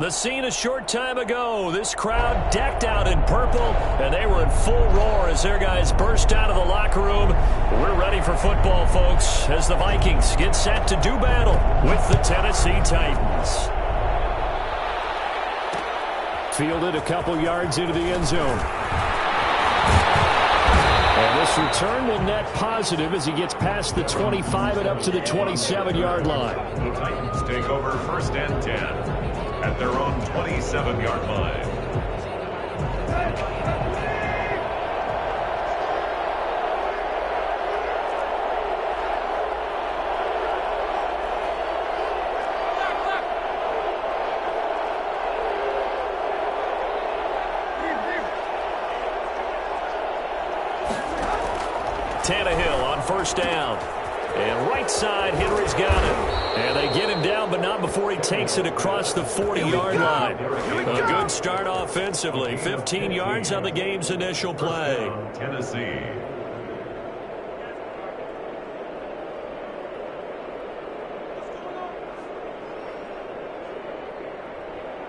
The scene a short time ago. This crowd decked out in purple, and they were in full roar as their guys burst out of the locker room. We're ready for football, folks, as the Vikings get set to do battle with the Tennessee Titans. Fielded a couple yards into the end zone. And this return will net positive as he gets past the 25 and up to the 27-yard line. The Titans take over 1st and 10 at their own 27-yard line. Tannehill on 1st down. And right side, Henry's got it. And they get him down, but not before he takes it across the 40-yard line. A good start offensively. 15 yards on the game's initial play. Tennessee.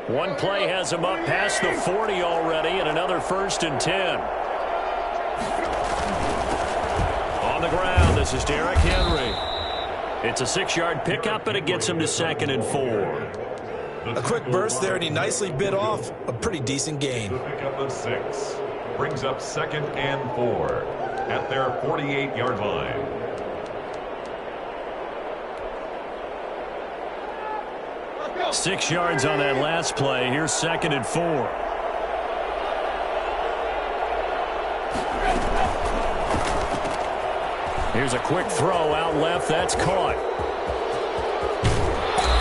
One play has him up past the 40 already, and another 1st and 10. On the ground, this is Derrick Henry. It's a 6-yard pickup, and it gets him to 2nd and 4. A quick burst there, and he nicely bit off a pretty decent gain. The pickup of 6 brings up 2nd and 4 at their 48-yard line. Six yards on that last play. Here's 2nd and 4. Here's a quick throw out left. That's caught.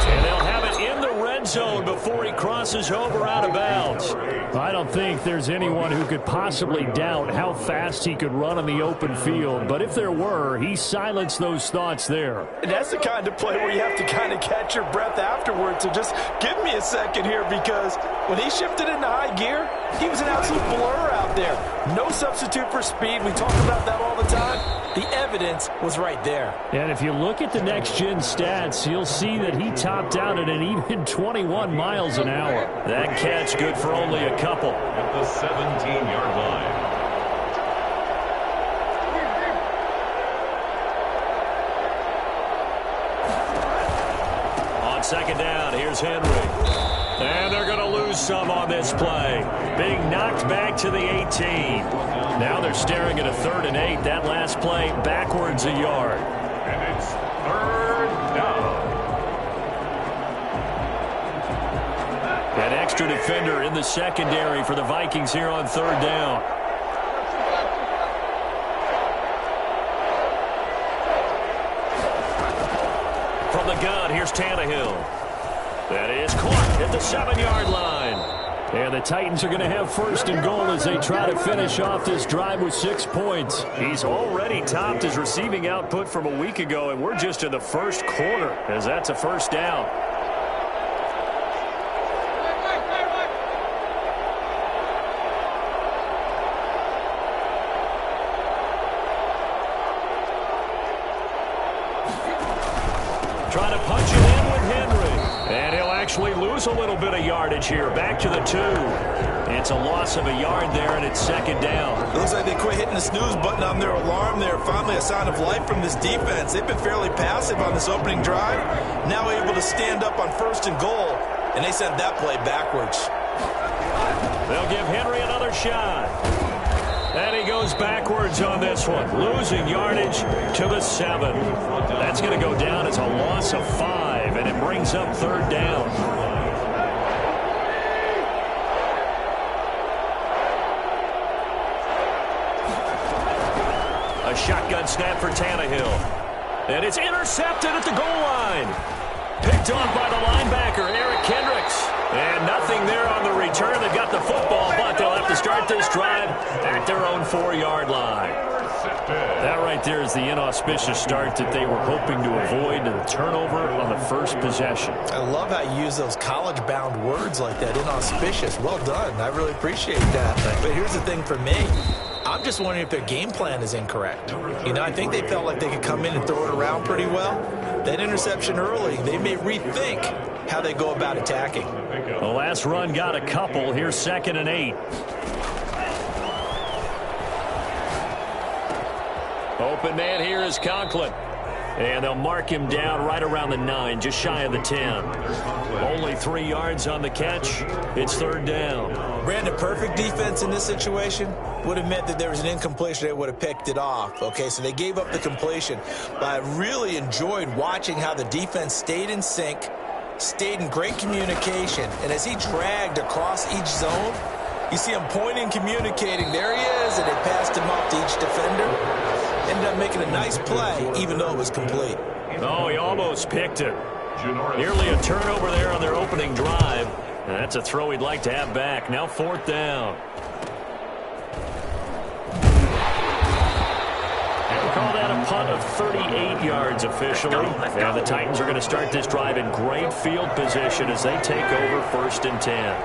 And they'll have it in the red zone before he crosses over out of bounds. I don't think there's anyone who could possibly doubt how fast he could run on the open field. But if there were, he silenced those thoughts there. And that's the kind of play where you have to kind of catch your breath afterwards. So just give me a second here, because when he shifted into high gear, he was an absolute blur out there. No substitute for speed. We talk about that all the time. The evidence was right there. And if you look at the next-gen stats, you'll see that he topped out at an even 21 miles an hour. That catch good for only a couple. At the 17-yard line. On 2nd down, here's Henry. And they're going to lose some on this play. Being knocked back to the 18. Now they're staring at a 3rd and 8. That last play backwards a yard. And it's 3rd down. An extra defender in the secondary for the Vikings here on 3rd down. From the gun, here's Tannehill. That is caught at the 7-yard line. And the Titans are going to have 1st and goal as they try to finish off this drive with 6 points. He's already topped his receiving output from a week ago, and we're just in the 1st quarter as that's a 1st down. Trying to punch it in with Henry. And he'll actually lose a little bit of yardage here. Back to the 2. It's a loss of a yard there, and it's 2nd down. It looks like they quit hitting the snooze button on their alarm there. Finally a sign of life from this defense. They've been fairly passive on this opening drive. Now able to stand up on 1st and goal, and they sent that play backwards. They'll give Henry another shot. And he goes backwards on this one, losing yardage to the 7. That's going to go down as a loss of 5, and it brings up 3rd down. A shotgun snap for Tannehill. And it's intercepted at the goal line. Picked off by the linebacker, Eric Kendricks. And nothing there on the return. They've got the football, but they'll have to start this drive at their own 4-yard line. That right there is the inauspicious start that they were hoping to avoid, the turnover on the first possession. I love how you use those college-bound words like that, inauspicious. Well done. I really appreciate that. But here's the thing for me. I'm just wondering if their game plan is incorrect. You know, I think they felt like they could come in and throw it around pretty well. that interception early, they may rethink how they go about attacking. The last run got a couple. Here's 2nd and 8. Open man here is Conklin. And they'll mark him down right around the 9, just shy of the 10. Only 3 yards on the catch. It's 3rd down. Brandon, perfect defense in this situation would have meant that there was an incompletion. They would have picked it off. Okay, so they gave up the completion. But I really enjoyed watching how the defense stayed in sync, stayed in great communication. And as he dragged across each zone, you see him pointing, communicating. There he is, and they passed him up to each defender. Ended up making a nice play, even though it was complete. Oh, he almost picked it. Nearly a turnover there on their opening drive. And that's a throw he'd like to have back. Now 4th down. And we'll call that a punt of 38 yards officially. And the Titans are going to start this drive in great field position as they take over 1st and 10.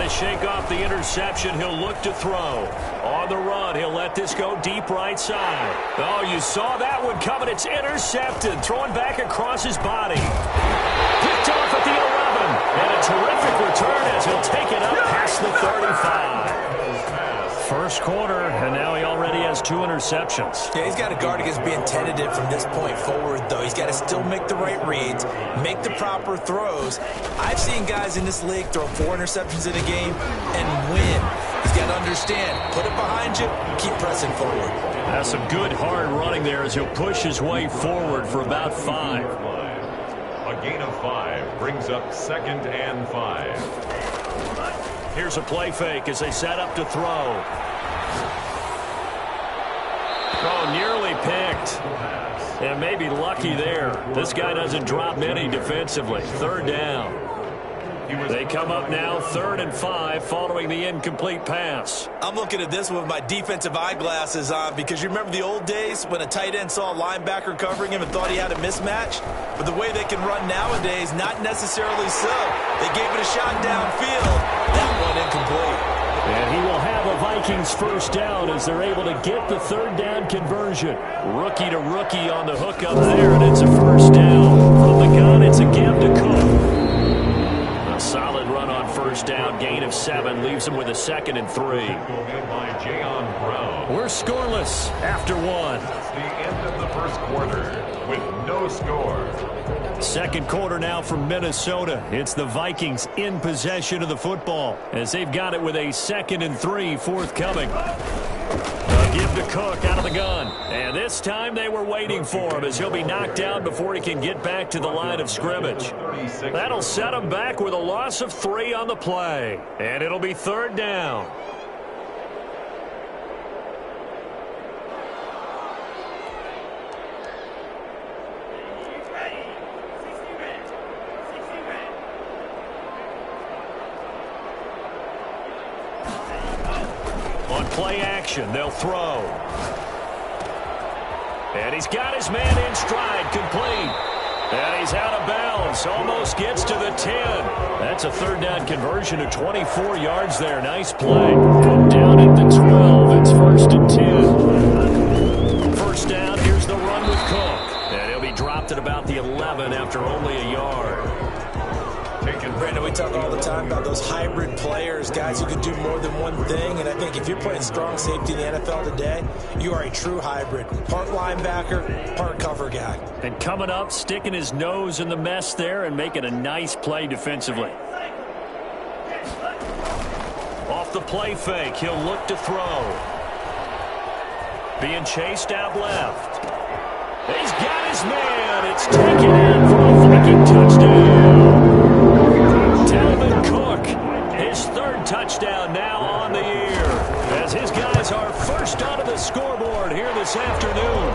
Shake off the interception. He'll look to throw. On the run, he'll let this go deep right side. Oh, you saw that one coming. It's intercepted. Throwing back across his body. Picked off at the 11. And a terrific return as he'll take it up past the 35. First quarter, and now he already has 2 interceptions. Yeah, he's got to guard against being tentative from this point forward, though. He's got to still make the right reads, make the proper throws. I've seen guys in this league throw 4 interceptions in a game and win. He's got to understand, put it behind you, keep pressing forward. That's some good hard running there as he'll push his way forward for about 5. A gain of 5 brings up 2nd and 5. Here's a play fake as they set up to throw. Oh, nearly picked. And maybe lucky there. This guy doesn't drop many defensively. 3rd down. They come up now 3rd and 5 following the incomplete pass. I'm looking at this one with my defensive eyeglasses on because you remember the old days when a tight end saw a linebacker covering him and thought he had a mismatch? But the way they can run nowadays, not necessarily so. They gave it a shot downfield. That one incomplete. And he will have a Vikings 1st down as they're able to get the 3rd down conversion. Rookie to rookie on the hook up there, and it's a 1st down. From the gun, it's a give to Cook. A solid run on 1st down, gain of 7, leaves him with a 2nd and 3. We're scoreless after 1. That's the end of the first quarter with no score. 2nd quarter now from Minnesota. It's the Vikings in possession of the football as they've got it with a 2nd and 3 forthcoming. A give to Cook out of the gun. And this time they were waiting for him as he'll be knocked down before he can get back to the line of scrimmage. That'll set him back with a loss of 3 on the play. And it'll be 3rd down. Play action, they'll throw. And he's got his man in stride, complete. And he's out of bounds, almost gets to the 10. That's a 3rd down conversion of 24 yards there. Nice play. And down at the 12, it's 1st and 10. 1st down, here's the run with Cook. And he'll be dropped at about the 11 after only a yard. Brandon, we talk all the time about those hybrid players, guys who can do more than one thing, and I think if you're playing strong safety in the NFL today, you are a true hybrid. Part linebacker, part cover guy. And coming up, sticking his nose in the mess there and making a nice play defensively. Off the play fake, he'll look to throw. Being chased out left. He's got his man. It's taken in for a Viking touchdown. Cook, his 3rd touchdown now on the year. As his guys are first onto the scoreboard here this afternoon.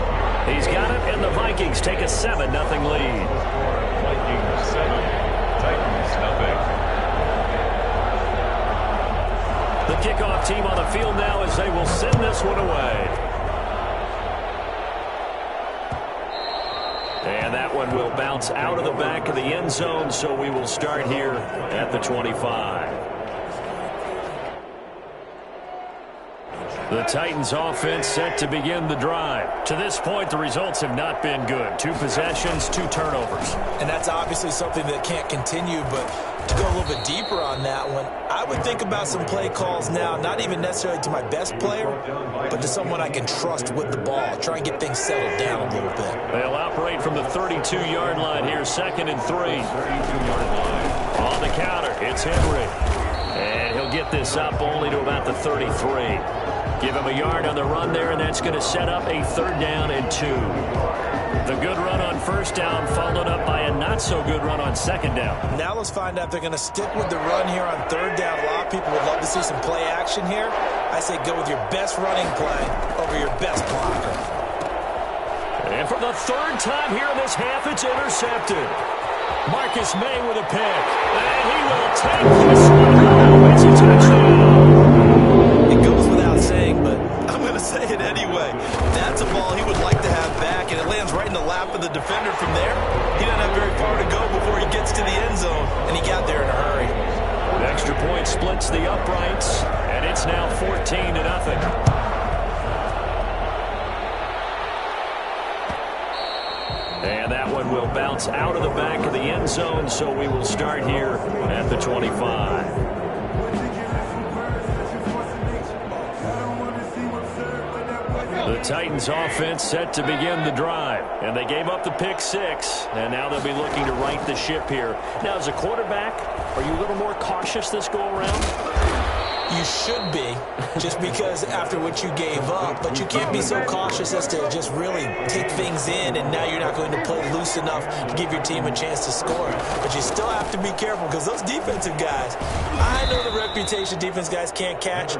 He's got it, and the Vikings take a 7-0 lead. Vikings 7, Titans nothing. The kickoff team on the field now as they will send this one away. And that one will bounce out of the back of the end zone, so we will start here at the 25. The Titans offense set to begin the drive. To this point, the results have not been good. 2 possessions, 2 turnovers. And that's obviously something that can't continue, but to go a little bit deeper on that one, I would think about some play calls now, not even necessarily to my best player, but to someone I can trust with the ball. Try and get things settled down a little bit. They'll operate from the 32-yard line here, 2nd and 3. On the counter, it's Henry. And he'll get this up only to about the 33. Give him a yard on the run there, and that's going to set up a 3rd down and 2. The good run on 1st down followed up by a not-so-good run on 2nd down. Now let's find out if they're going to stick with the run here on 3rd down. A lot of people would love to see some play action here. I say go with your best running play over your best blocker. And for the 3rd time here in this half, it's intercepted. Marcus May with a pick. And he will take this one home. It's a touchdown. It goes without saying, but I'm going to say it anyway. That's a ball he would like to have back, and it lands right in the lap of the defender from there. He doesn't have very far to go before he gets to the end zone, and he got there in a hurry. An extra point splits the uprights, and it's now 14-0. And that one will bounce out of the back of the end zone, so we will start here at the 25. The Titans offense set to begin the drive, and they gave up the pick 6, and now they'll be looking to right the ship here. Now, as a quarterback, are you a little more cautious this go-around? You should be, just because after what you gave up, but you can't be so cautious as to just really take things in, and now you're not going to play loose enough to give your team a chance to score. But you still have to be careful, because those defensive guys, I know the reputation defense guys can't catch.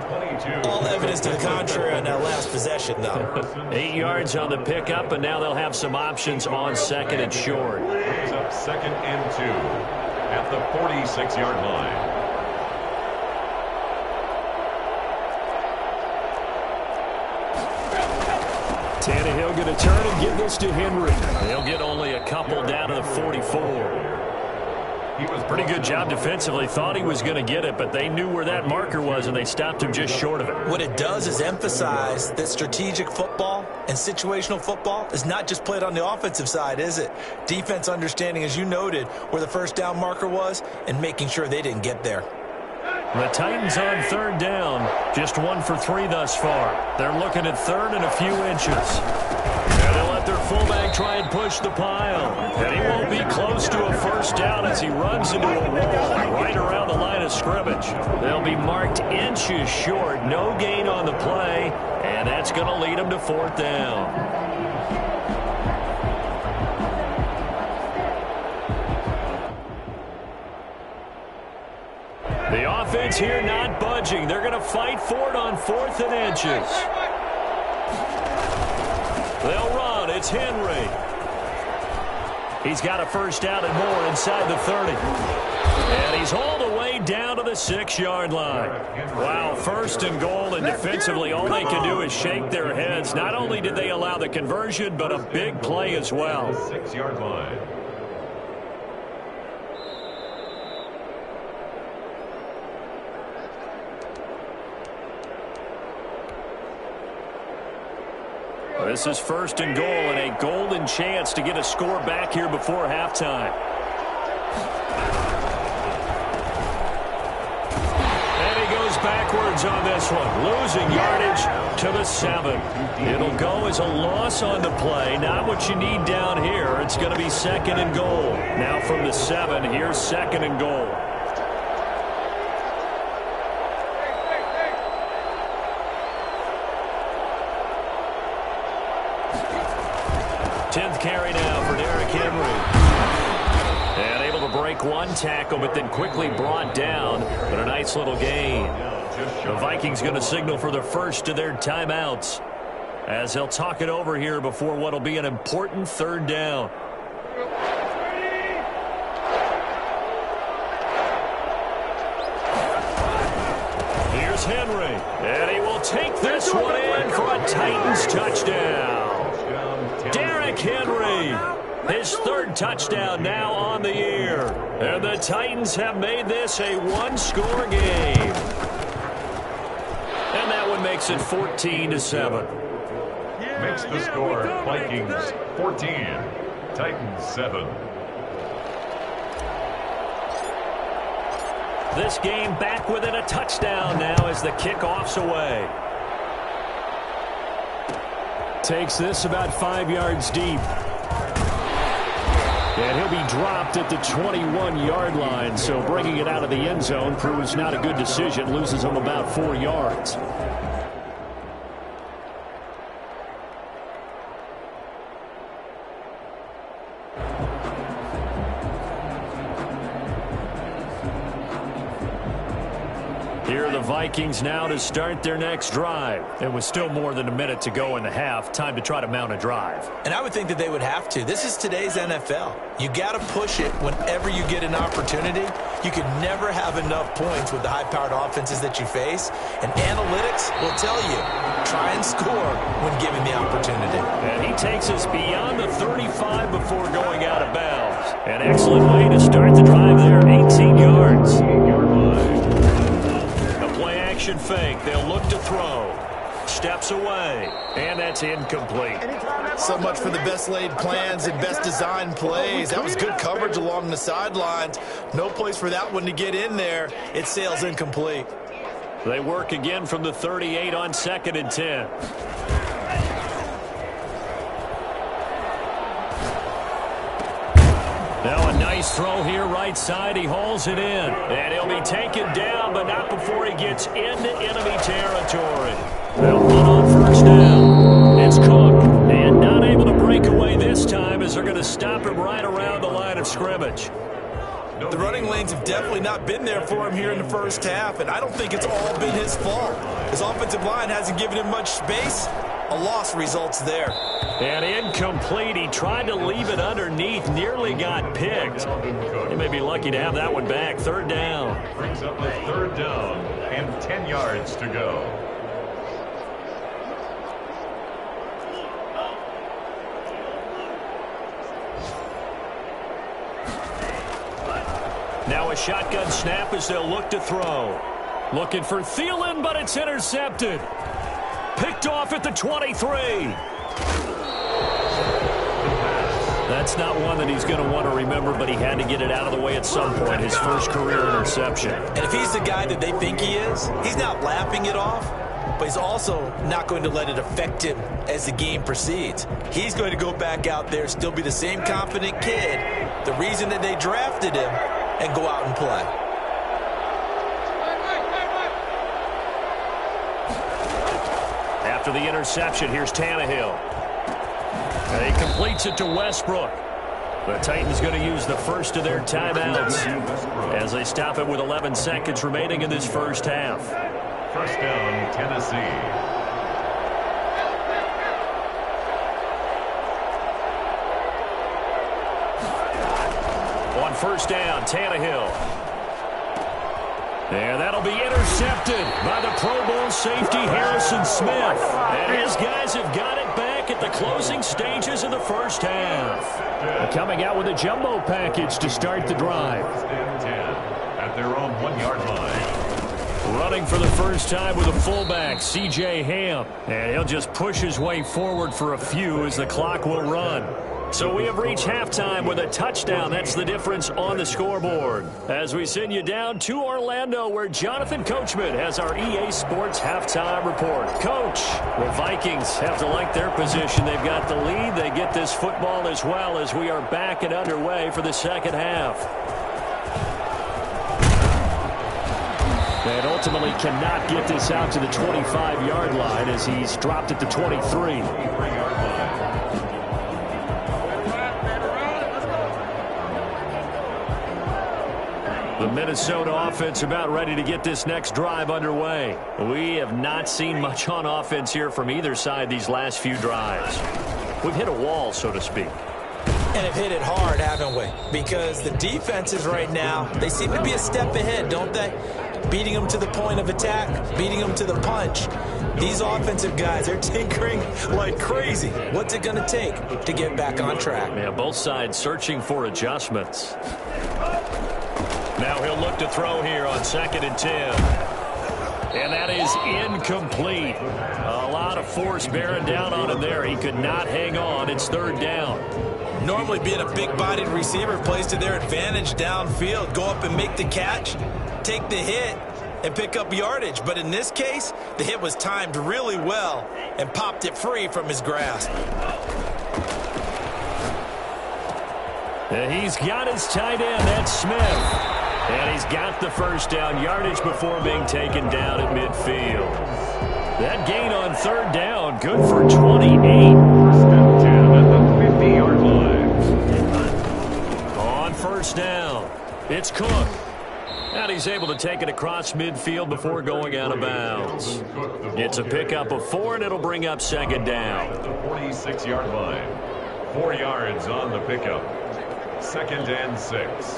All evidence to the contrary on that last possession, though. 8 yards on the pickup, and now they'll have some options on 2nd and short. Brings up 2nd and 2 at the 46-yard line. Tannehill going to turn and give this to Henry. They'll get only a couple down to the 44. Pretty good job defensively. Thought he was going to get it, but they knew where that marker was, and they stopped him just short of it. What it does is emphasize that strategic football and situational football is not just played on the offensive side, is it? Defense understanding, as you noted, where the 1st down marker was and making sure they didn't get there. The Titans on 3rd down, just 1 for 3 thus far. They're looking at 3rd and a few inches. And they'll let their fullback try and push the pile. And he won't be close to a 1st down as he runs into a wall right around the line of scrimmage. They'll be marked inches short, no gain on the play, and that's going to lead them to 4th down. The offense here not budging. They're going to fight for it on 4th and inches. They'll run. It's Henry. He's got a 1st down and more inside the 30. And he's all the way down to the 6-yard line. Wow, 1st and goal, and defensively all they can do is shake their heads. Not only did they allow the conversion, but a big play as well. 6-yard line. This is 1st and goal, and a golden chance to get a score back here before halftime. And he goes backwards on this one, losing yardage to the 7. It'll go as a loss on the play. Not what you need down here. It's going to be 2nd and goal. Now from the 7, here's 2nd and goal. 10th carry now for Derrick Henry. And able to break one tackle, but then quickly brought down. But a nice little gain. The Vikings going to signal for the first of their timeouts, as they'll talk it over here before what will be an important 3rd down. Here's Henry, and he will take this one in for a Titans touchdown. Derrick Henry His third touchdown now on the year. And the Titans have made this a one-score game. And that one makes it 14-7. Makes the score Vikings 14, Titans 7. This game back within a touchdown now as the kickoff's away. Takes this about 5 yards deep. And he'll be dropped at the 21-yard line, so bringing it out of the end zone proves not a good decision, loses him about 4 yards. Here are the Vikings now to start their next drive. It was still more than a minute to go in the half. Time to try to mount a drive. And I would think that they would have to. This is today's NFL. You got to push it whenever you get an opportunity. You could never have enough points with the high-powered offenses that you face. And analytics will tell you, try and score when given the opportunity. And he takes us beyond the 35 before going out of bounds. An excellent way to start the drive there, 18 yards. Action fake. They'll look to throw. Steps away. And that's incomplete. So much for the best laid plans and best designed plays. That was good coverage along the sidelines. No place for that one to get in there. It sails incomplete. They work again from the 38 on 2nd and 10. Now a nice throw here right side. He hauls it in. And he'll be taken down, but not before he gets into enemy territory. They'll run on first down. It's Cook. And not able to break away this time as they're going to stop him right around the line of scrimmage. The running lanes have definitely not been there for him here in the first half, and I don't think it's all been his fault. His offensive line hasn't given him much space. A loss results there. And incomplete. He tried to leave it underneath. Nearly got picked. He may be lucky to have that one back. 3rd down. Brings up the 3rd down and 10 yards to go. Now a shotgun snap as they'll look to throw. Looking for Thielen, but it's intercepted. Picked off at the 23. That's not one that he's going to want to remember, but he had to get it out of the way at some point. His first career interception. And if he's the guy that they think he is, he's not laughing it off, but he's also not going to let it affect him as the game proceeds. He's going to go back out there, still be the same confident kid, the reason that they drafted him, and go out and play. After the interception, here's Tannehill. And he completes it to Westbrook. The Titans going to use the first of their timeouts as they stop it with 11 seconds remaining in this first half. First down, Tennessee. On first down, Tannehill. And that'll be intercepted by the Pro Bowl safety Harrison Smith. And his guys have got it back at the closing stages of the first half. Coming out with a jumbo package to start the drive. At their own 1-yard line. Running for the first time with a fullback, C.J. Ham. And he'll just push his way forward for a few as the clock will run. So we have reached halftime with a touchdown. That's the difference on the scoreboard. As we send you down to Orlando, where Jonathan Coachman has our EA Sports halftime report. Coach, the Vikings have to like their position. They've got the lead. They get this football as well as we are back and underway for the second half. And ultimately cannot get this out to the 25-yard line as he's dropped at the 23. The Minnesota offense about ready to get this next drive underway. We have not seen much on offense here from either side these last few drives. We've hit a wall, so to speak. And have hit it hard, haven't we? Because the defenses right now, they seem to be a step ahead, don't they? beating them to the point of attack, beating them to the punch. These offensive guys are tinkering like crazy. What's it going to take to get back on track? Yeah, both sides searching for adjustments. Now he'll look to throw here on 2nd and 10. And that is incomplete. A lot of force bearing down on him there. He could not hang on. It's 3rd down. Normally being a big-bodied receiver plays to their advantage downfield. Go up and make the catch, take the hit, and pick up yardage. But in this case, the hit was timed really well and popped it free from his grasp. And he's got his tight end. That's Smith. And he's got the 1st down yardage before being taken down at midfield. That gain on 3rd down, good for 28. 1st and 10 at the 50-yard line. On 1st down, it's Cook. And he's able to take it across midfield before going out of bounds. It's a pickup of 4, and it'll bring up 2nd down. At the 46-yard line. 4 yards on the pickup. 2nd and 6.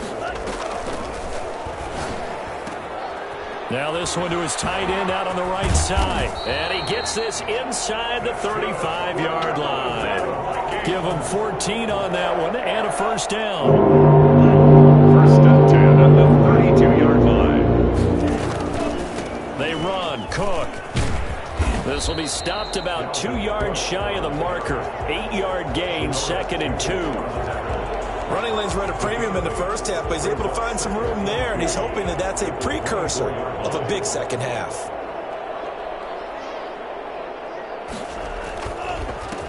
Now this one to his tight end out on the right side. And he gets this inside the 35-yard line. Give him 14 on that one and a 1st down. 1st and 10 at the 32-yard line. They run. Cook. This will be stopped about 2 yards shy of the marker. 8-yard gain, 2nd and 2. Running lanes run a premium in the first half, but he's able to find some room there, and he's hoping that that's a precursor of a big second half.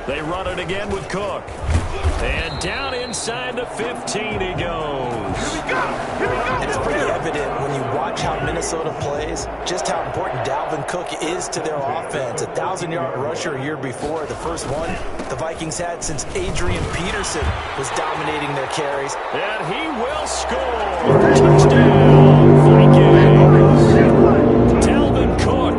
They run it again with Cook. And down inside the 15 he goes. And it's pretty evident when you watch how Minnesota plays, just how important Dalvin Cook is to their offense. A 1,000-yard rusher a year before, the first one the Vikings had since Adrian Peterson was dominating their carries. And he will score. Touchdown, Vikings. Dalvin Cook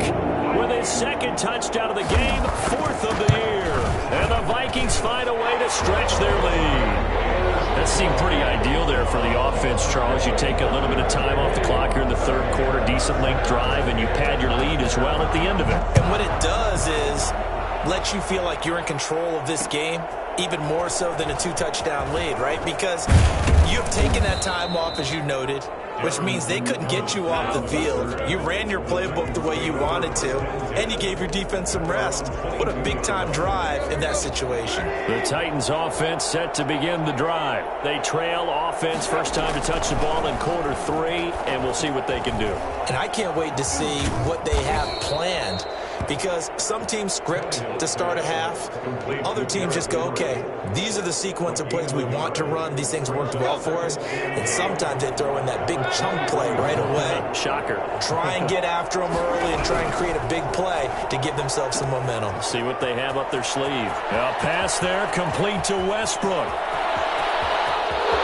with his 2nd touchdown of the game, 4th of the year. And the Vikings find a way to stretch their lead. That seemed pretty ideal there for the offense, Charles. You take a little bit of time off the clock here in the 3rd quarter, decent length drive, and you pad your lead as well at the end of it. And what it does is let you feel like you're in control of this game, even more so than a 2-touchdown lead, right? Because you've taken that time off, as you noted, which means they couldn't get you off the field. You ran your playbook the way you wanted to, and you gave your defense some rest. What a big-time drive in that situation. The Titans offense set to begin the drive. They trail offense, first time to touch the ball in quarter 3, and we'll see what they can do. And I can't wait to see what they have planned, because some teams script to start a half. Other teams just go, okay, these are the sequence of plays we want to run. These things worked well for us. And sometimes they throw in that big chunk play right away. Shocker. Try and get after them early and try and create a big play to give themselves some momentum. See what they have up their sleeve. A pass there, complete to Westbrook.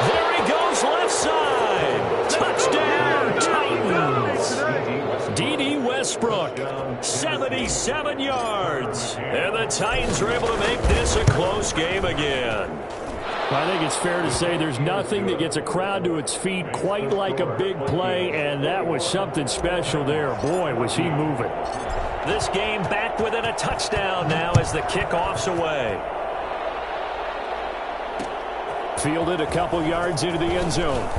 There he goes, left side. Touchdown, Titans. D.D. Westbrook, 77 yards. And the Titans are able to make this a close game again. I think it's fair to say there's nothing that gets a crowd to its feet quite like a big play, and that was something special there. Boy, was he moving. This game back within a touchdown now as the kickoff's away. Fielded a couple yards into the end zone.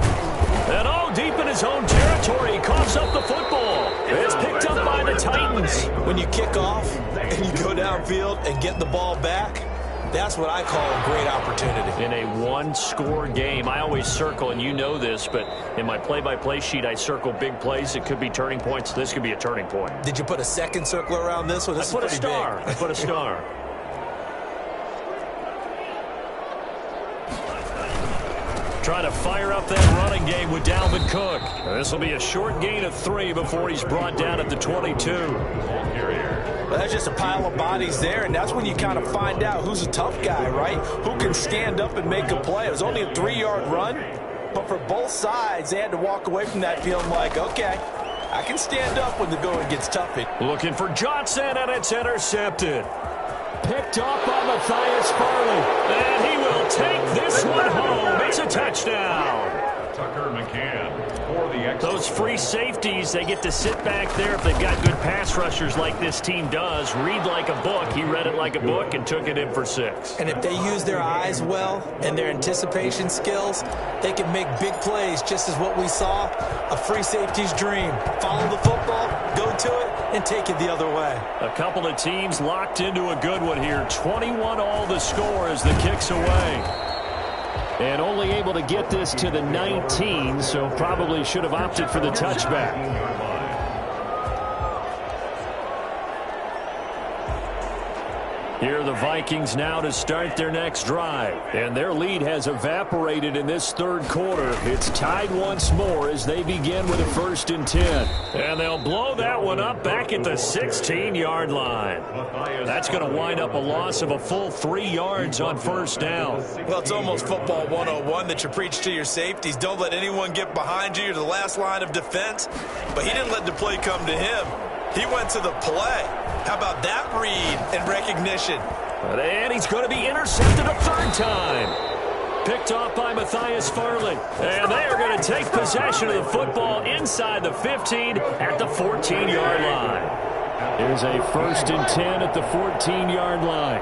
And deep in his own territory, he coughs up the football. It's picked up by the Titans. When you kick off and you go downfield and get the ball back, that's what I call a great opportunity. In a one-score game, I always circle, and you know this, but in my play-by-play sheet, I circle big plays. It could be turning points. This could be a turning point. Did you put a second circle around this one? This is pretty big. I put a star. Trying to fire up that running game with Dalvin Cook. This will be a short gain of 3 before he's brought down at the 22. Well, that's just a pile of bodies there, and that's when you kind of find out who's a tough guy, right? Who can stand up and make a play. It was only a 3-yard run, but for both sides, they had to walk away from that feeling like, okay, I can stand up when the going gets tough. Looking for Johnson, and it's intercepted. Picked off by Matthias Farley. And he will take this one home. It's a touchdown. Tucker McCann for the extra. Those free safeties, they get to sit back there if they've got good pass rushers like this team does. Read like a book. He read it like a book and took it in for 6. And if they use their eyes well and their anticipation skills, they can make big plays, just as what we saw. A free safety's dream. Follow the football, go to it, and take it the other way. A couple of teams locked into a good one here. 21 all the score as the kick's away. And only able to get this to the 19, so probably should have opted for the touchback. Here are the Vikings now to start their next drive. And their lead has evaporated in this third quarter. It's tied once more as they begin with a 1st and 10. And they'll blow that one up back at the 16-yard line. That's going to wind up a loss of a full 3 yards on 1st down. Well, it's almost football 101 that you preach to your safeties. Don't let anyone get behind you. You're the last line of defense. But he didn't let the play come to him. He went to the play. How about that read and recognition? And he's going to be intercepted a 3rd time. Picked off by Matthias Farley. And they are going to take possession of the football inside the 15 at the 14-yard line. Here's a 1st and 10 at the 14-yard line.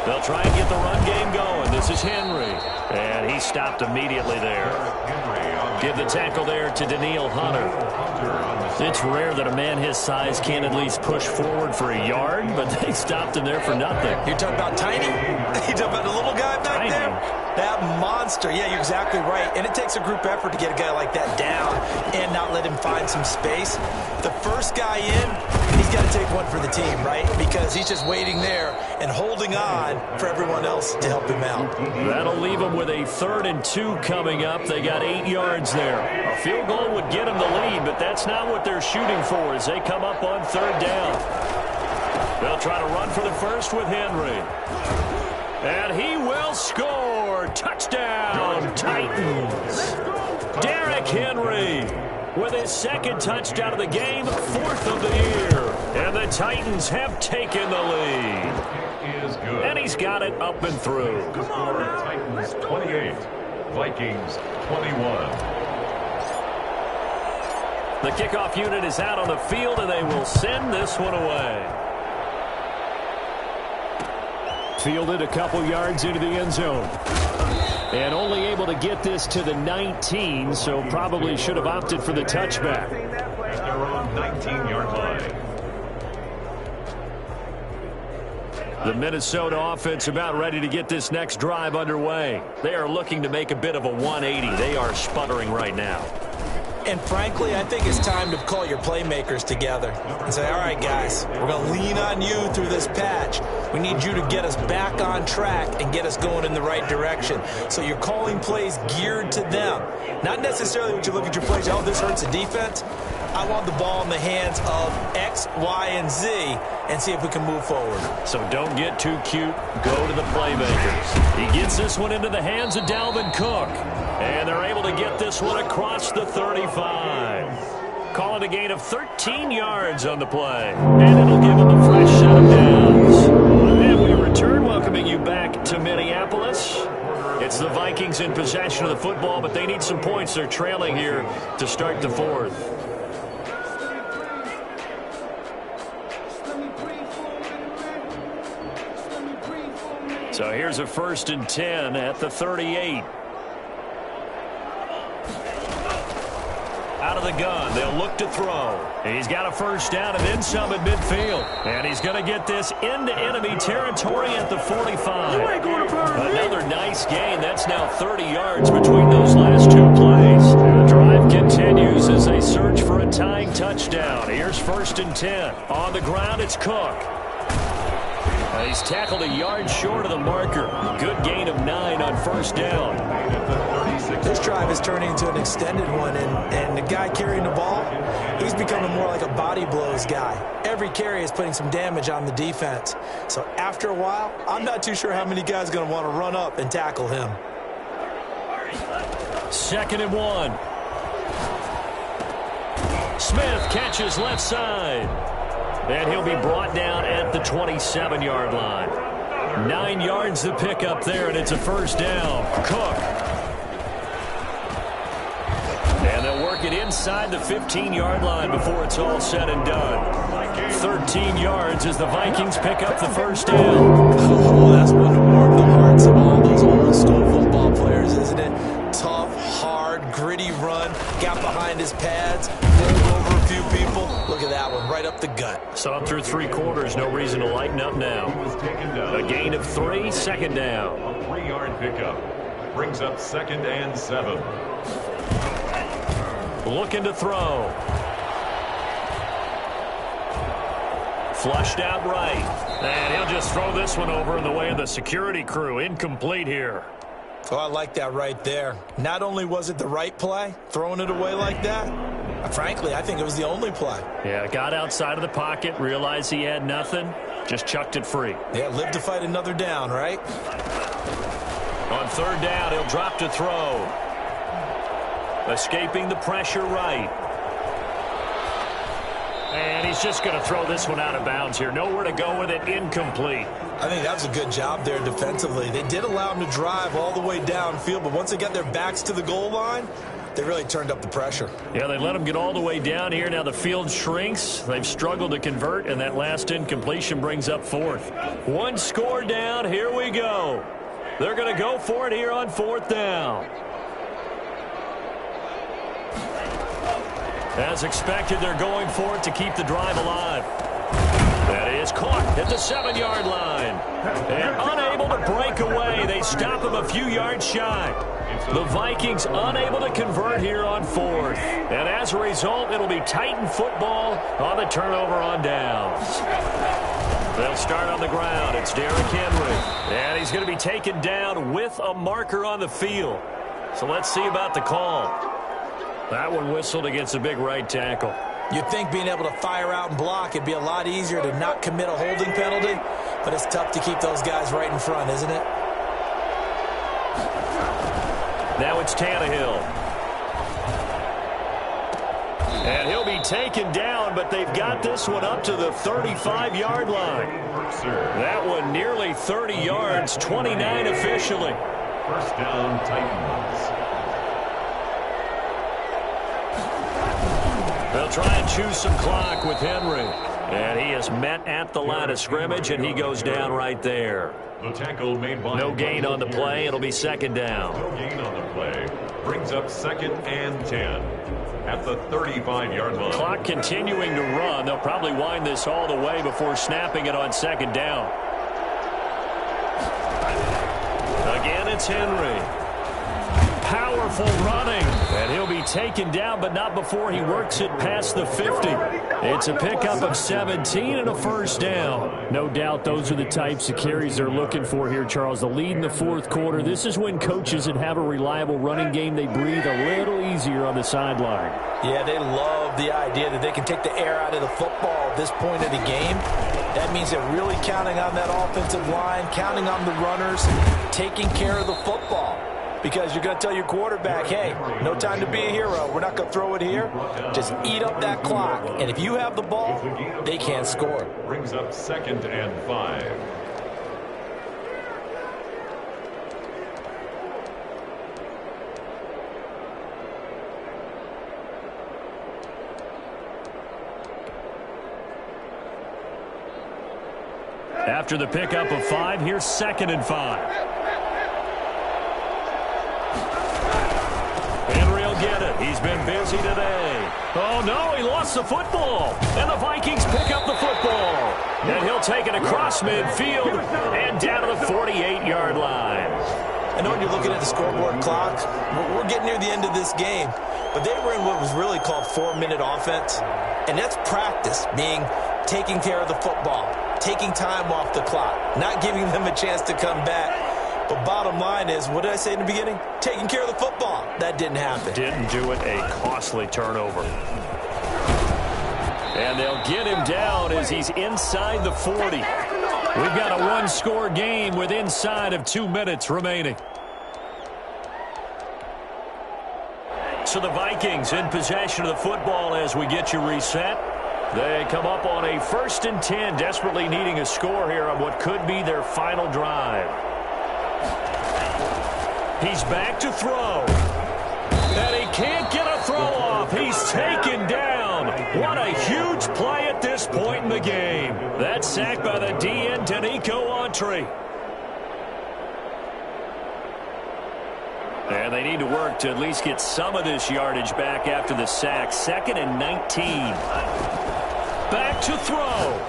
They'll try and get the run game going. This is Henry. And he stopped immediately there. Give the tackle there to Daniil Hunter. It's rare that a man his size can't at least push forward for a yard, but they stopped him there for nothing. You're talking about tiny? You're talking about the little guy back there? That monster. Yeah, you're exactly right. And it takes a group effort to get a guy like that down and not let him find some space. The first guy in, he's got to take one for the team, right? Because he's just waiting there and holding on for everyone else to help him out. That'll leave him with a 3rd and 2 coming up. They got 8 yards there. A field goal would get them the lead, but that's not what they're shooting for as they come up on 3rd down. They'll try to run for the first with Henry. And he will score. Touchdown, Titans. Derrick Henry with his 2nd touchdown of the game, 4th of the year. And the Titans have taken the lead. Is good. And he's got it up and through. Titans 28, Vikings 21. The kickoff unit is out on the field, and they will send this one away. Fielded a couple yards into the end zone. And only able to get this to the 19, so probably should have opted for the touchback. They're on 19-yard line. The Minnesota offense about ready to get this next drive underway. They are looking to make a bit of a 180. They are sputtering right now. And frankly, I think it's time to call your playmakers together and say, all right, guys, we're going to lean on you through this patch. We need you to get us back on track and get us going in the right direction. So you're calling plays geared to them. Not necessarily when you look at your plays, oh, this hurts the defense. I want the ball in the hands of X, Y, and Z and see if we can move forward. So don't get too cute. Go to the playmakers. He gets this one into the hands of Dalvin Cook. And they're able to get this one across the 35. Calling a gain of 13 yards on the play. And it'll give them a fresh set of downs. And we return, welcoming you back to Minneapolis. It's the Vikings in possession of the football, but they need some points. They're trailing here to start the 4th. So here's a 1st and 10 at the 38. Out of the gun, they'll look to throw. He's got a 1st down and then some at midfield. And he's going to get this into enemy territory at the 45. Another nice gain. That's now 30 yards between those last 2 plays. And the drive continues as they search for a tying touchdown. Here's 1st and 10. On the ground, it's Cook. He's tackled a yard short of the marker. Good gain of 9 on 1st down. This drive is turning into an extended one, and the guy carrying the ball, he's becoming more like a body blows guy. Every carry is putting some damage on the defense. So after a while, I'm not too sure how many guys are going to want to run up and tackle him. 2nd and 1. Smith catches left side. And he'll be brought down at the 27-yard line. 9 yards to pick up there, and it's a 1st down. Cook. And they'll work it inside the 15-yard line before it's all said and done. 13 yards as the Vikings pick up the first down. Oh, that's one to warm the hearts of all those old school football players, isn't it? Tough, hard, gritty run. Got behind his pads, rolled over a few people. Look at that one, right up the gut. So up through 3 quarters, no reason to lighten up now. A gain of 3, second down. A 3-yard pickup brings up 2nd and 7. Looking to throw. Flushed out right. And he'll just throw this one over in the way of the security crew. Incomplete here. Oh, I like that right there. Not only was it the right play, throwing it away like that, frankly, I think it was the only play. Yeah, got outside of the pocket, realized he had nothing, just chucked it free. Yeah, live to fight another down, right? On 3rd down, he'll drop to throw. Escaping the pressure right. And he's just going to throw this one out of bounds here. Nowhere to go with it. Incomplete. I think that was a good job there defensively. They did allow him to drive all the way downfield, but once they got their backs to the goal line, they really turned up the pressure. Yeah, they let him get all the way down here. Now the field shrinks. They've struggled to convert, and that last incompletion brings up 4th. 1 score down. Here we go. They're going to go for it here on 4th down. As expected, they're going for it to keep the drive alive. That is caught at the 7-yard line. And unable to break away. They stop him a few yards shy. The Vikings unable to convert here on 4th. And as a result, it'll be Titan football on the turnover on downs. They'll start on the ground. It's Derrick Henry. And he's going to be taken down with a marker on the field. So let's see about the call. That one whistled against a big right tackle. You'd think being able to fire out and block, it'd be a lot easier to not commit a holding penalty, but it's tough to keep those guys right in front, isn't it? Now it's Tannehill. And he'll be taken down, but they've got this one up to the 35-yard line. That one nearly 30 yards, 29 officially. 1st down, Titans. They'll try and choose some clock with Henry. And he is met at the line of scrimmage, and he goes down right there. The tackle made by no gain on the play. It'll be 2nd down. No gain on the play. Brings up 2nd and 10 at the 35-yard line. Clock continuing to run. They'll probably wind this all the way before snapping it on 2nd down. Again, it's Henry. Powerful running. And he'll be taken down, but not before he works it past the 50. It's a pickup of 17 and a 1st down. No doubt those are the types of carries they're looking for here, Charles. The lead in the 4th quarter. This is when coaches that have a reliable running game, they breathe a little easier on the sideline. Yeah, they love the idea that they can take the air out of the football at this point of the game. That means they're really counting on that offensive line, counting on the runners, taking care of the football. Because you're going to tell your quarterback, hey, no time to be a hero. We're not going to throw it here. Just eat up that clock. And if you have the ball, they can't score. Brings up 2nd and 5. After the pickup of 5, here's 2nd and 5. Get it. He's been busy today. Oh, no, he lost the football. And the Vikings pick up the football. And he'll take it across midfield and down to the 48-yard line. I know when you're looking at the scoreboard clock, we're getting near the end of this game. But they were in what was really called 4-minute offense. And that's practice, being taking care of the football, taking time off the clock, not giving them a chance to come back. But bottom line is, what did I say in the beginning? Taking care of the football. That didn't happen. Didn't do it. A costly turnover. And they'll get him down as he's inside the 40. We've got a 1-score game with inside of 2 minutes remaining. So the Vikings in possession of the football as we get you reset. They come up on a 1st and 10, desperately needing a score here on what could be their final drive. He's back to throw. And he can't get a throw sack by the DN, Danico Autry. And they need to work to at least get some of this yardage back after the sack. 2nd and 19. Back to throw.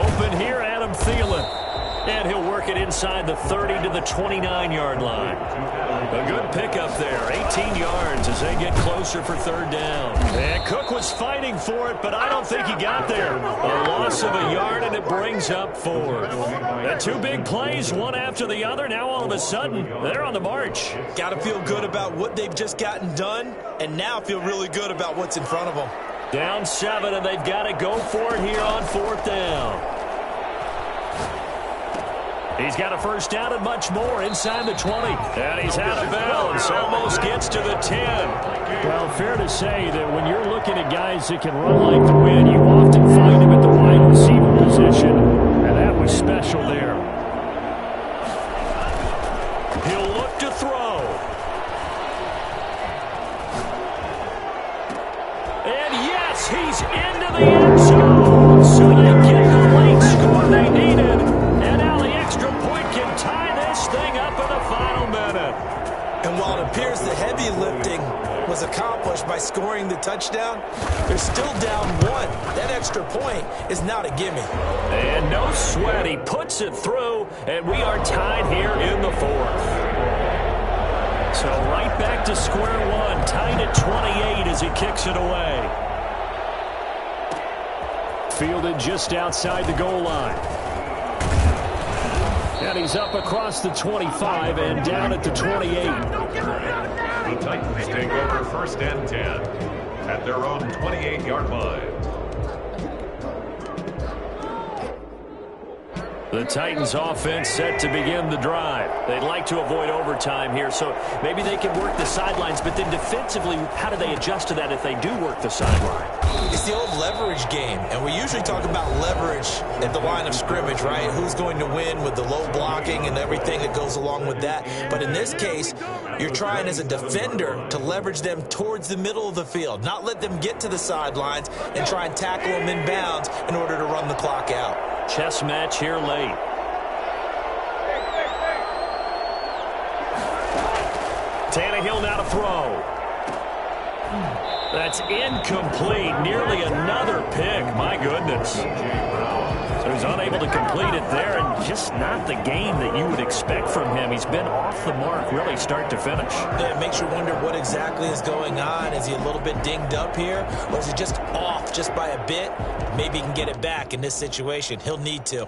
Open here, Adam Thielen. And he'll work it inside the 30 to the 29-yard line. A good pickup there, 18 yards as they get closer for 3rd down. And Cook was fighting for it, but I don't think he got there. A loss of a yard, and it brings up 4th. The 2 big plays, one after the other. Now all of a sudden, they're on the march. Got to feel good about what they've just gotten done, and now feel really good about what's in front of them. Down 7, and they've got to go for it here on 4th down. He's got a 1st down and much more inside the 20. And he's out of bounds. Almost gets to the 10. Well, fair to say that when you're looking at guys that can run like the wind, you often find them at the wide receiver position. And that was special there. He'll look to throw. And yes, he's into the end zone. So they get the late score they needed. And now the extra point can tie this thing up in the final minute. And while it appears the heavy lifting was accomplished by scoring the touchdown, they're still down 1. That extra point is not a gimme. And no sweat. He puts it through, and we are tied here in the 4th. So right back to square one, tied at 28 as he kicks it away. Fielded just outside the goal line. And he's up across the 25 and down at the 28. The Titans take over 1st and 10 at their own 28-yard line. The Titans offense set to begin the drive. They'd like to avoid overtime here, so maybe they can work the sidelines, but then defensively, how do they adjust to that if they do work the sideline? It's the old leverage game, and we usually talk about leverage at the line of scrimmage, right? Who's going to win with the low blocking and everything that goes along with that. But in this case, you're trying as a defender to leverage them towards the middle of the field, not let them get to the sidelines and try and tackle them in bounds in order to run the clock out. Chess match here late. Tannehill now to throw. That's incomplete. Nearly another pick. My goodness. So he's unable to complete it there, and just not the game that you would expect from him. He's been off the mark really start to finish. Yeah, it makes you wonder what exactly is going on. Is he a little bit dinged up here, or is he just off just by a bit? Maybe he can get it back in this situation. He'll need to.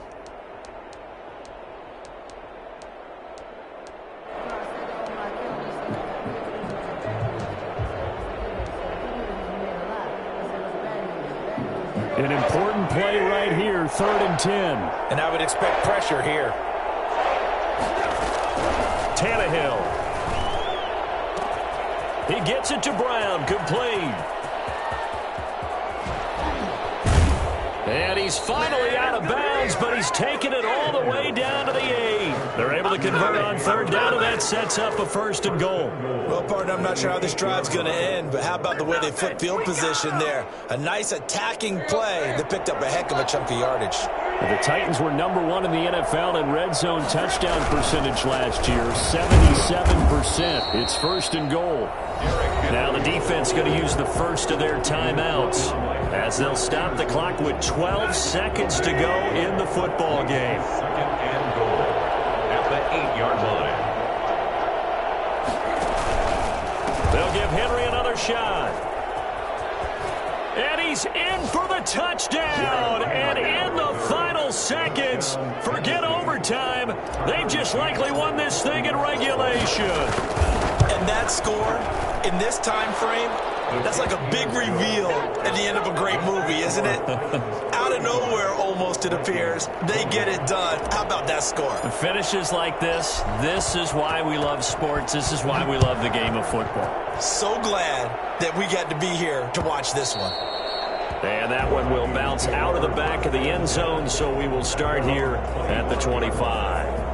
An important play right here, 3rd and 10. And I would expect pressure here. Tannehill. He gets it to Brown, complete. And he's finally out of bounds, but he's taken it all the way down to the 8. They're able to convert on 3rd down, and that sets up a 1st and goal. Well, partner, I'm not sure how this drive's going to end, but how about the way they flip field position there? A nice attacking play that picked up a heck of a chunk of yardage. The Titans were number 1 in the NFL in red zone touchdown percentage last year, 77%. It's 1st and goal. Now the defense going to use the first of their timeouts as they'll stop the clock with 12 seconds to go in the football game. 2nd and goal at the 8-yard line. They'll give Henry another shot. And he's in for the touchdown. And in the final seconds, forget overtime. They've just likely won this thing in regulation. And that score in this time frame, that's like a big reveal at the end of a great movie, isn't it? Out of nowhere, almost, it appears. They get it done. How about that score? Finishes like this is why we love sports. This is why we love the game of football. So glad that we got to be here to watch this one. And that one will bounce out of the back of the end zone, so we will start here at the 25.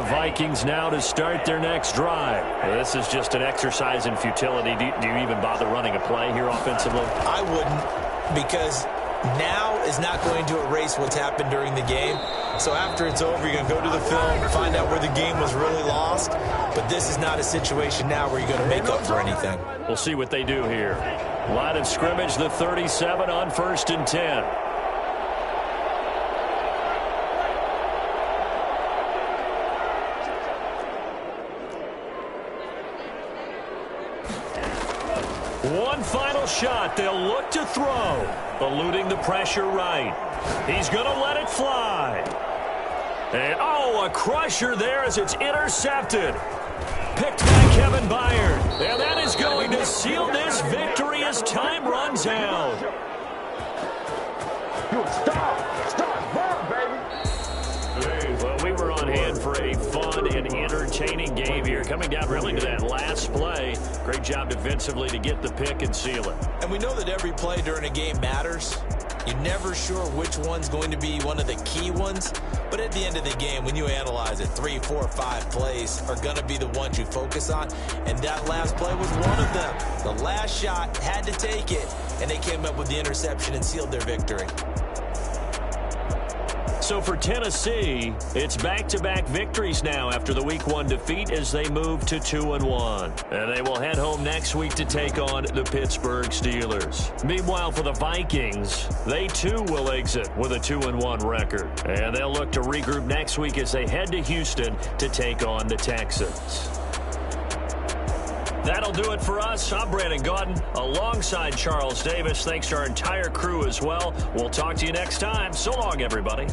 Vikings now to start their next drive. Well, this is just an exercise in futility. Do you even bother running a play here offensively? I wouldn't, because now is not going to erase what's happened during the game. So after it's over, you're going to go to the film, find out where the game was really lost. But this is not a situation now where you're going to make up for anything. We'll see what they do here. Line of scrimmage, the 37 on 1st and 10. One final shot. They'll look to throw. Eluding the pressure right. He's going to let it fly. And, oh, a crusher there as it's intercepted. Picked by Kevin Byard. And that is going to seal this victory as time runs out. Well, we were on hand for a fun and entertaining game here. Coming down really to that last play. Great job defensively to get the pick and seal it. And we know that every play during a game matters. You're never sure which one's going to be one of the key ones. But at the end of the game, when you analyze it, 3, 4, 5 plays are going to be the ones you focus on. And that last play was one of them. The last shot had to take it, and they came up with the interception and sealed their victory. So for Tennessee, it's back-to-back victories now after the Week 1 defeat as they move to 2-1. And they will head home next week to take on the Pittsburgh Steelers. Meanwhile, for the Vikings, they too will exit with a 2-1 record. And they'll look to regroup next week as they head to Houston to take on the Texans. That'll do it for us. I'm Brandon Gaudin alongside Charles Davis. Thanks to our entire crew as well. We'll talk to you next time. So long, everybody.